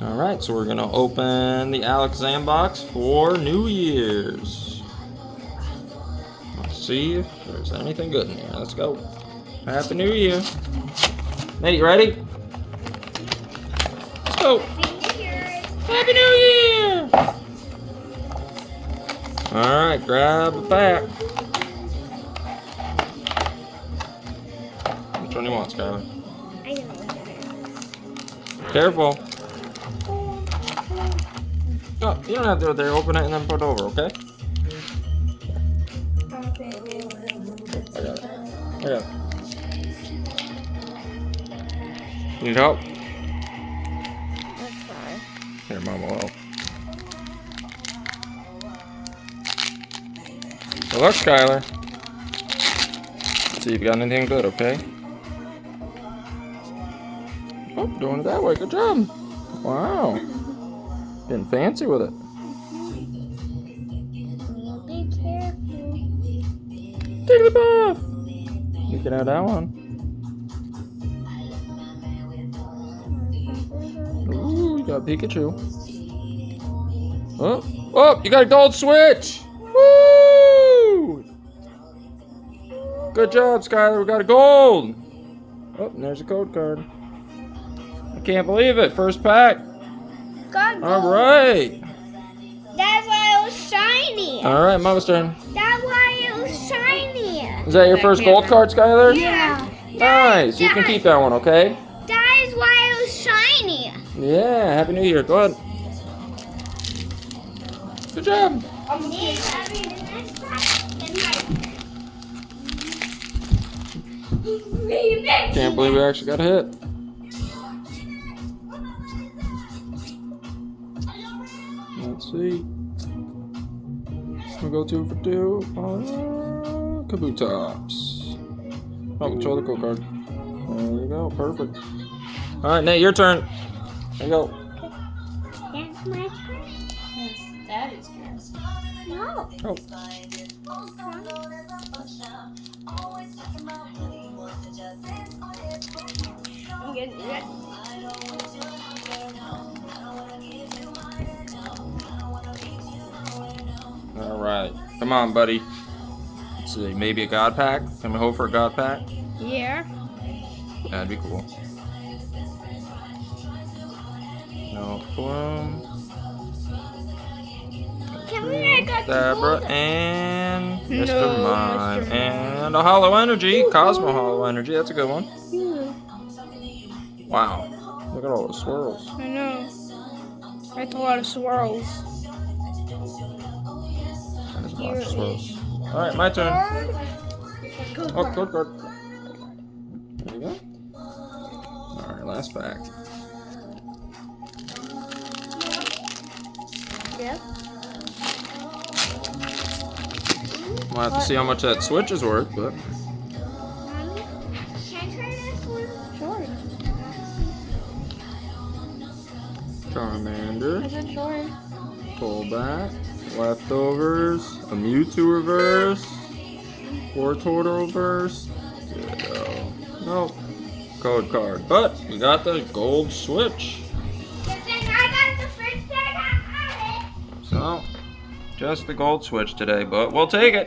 Alright, so we're gonna open the Alakazam box for New Year's. Let's see if there's anything good in here. Let's go. Happy New Year. Nate, you ready? Let's go. Happy New Year! Alright, grab a pack. Which one do you want, Scarlet? I know. Careful. Oh, you don't have to do it there. Open it and then put it over, okay? I got it. I got it. Need help? Let's try. Here, Mom will help. Good luck, Skylar. Let's see if you got anything good, okay? Oh, doing it that way. Good job. Wow. Getting fancy with it. Be careful. Take the bath. You can have that one. Ooh, you got Pikachu. Oh, oh, you got a gold switch. Woo! Good job, Skylar. We got a gold. Oh, and there's a code card. I can't believe it. First pack. Got gold. All right. That's why it was shiny. All right, Mama's turn. That's why it was shiny. Is that your first gold card, Skylar? Yeah. Nice. You can keep that one, okay? That is why it was shiny. Yeah. Happy New Year. Go ahead. Good job. Can't believe we actually got a hit. Let's see. We'll go 2 for 2. Kabutops. Oh, control the code card. There you go. Perfect. Alright, Nate, your turn. There you go. That's my turn. Yes, Daddy's turn. No. Oh. Alright. Come on, buddy. Let's see. Maybe a God pack? Can we hope for a God pack? Yeah. That'd be cool. No Bloom. Can we make a Deborah and Mr. No, Mime. Mr. Mime. And a Hollow Energy. Cosmo Hollow Energy. That's a good one. Wow. Look at all the swirls. I know. That's a lot of swirls. That is a lot of swirls. Alright, my turn. Oh, code card. There you go. Alright, last pack. Yep. We'll have to see how much that switch is worth, but. Mommy, can I try this one? Sure. Charmander. I said sure. Pullback. Leftovers. A Mewtwo reverse. Wartortle reverse. Ditto. Nope. Code card. But we got the gold switch. I got the first pack. I got it. So, just the gold switch today, but we'll take it.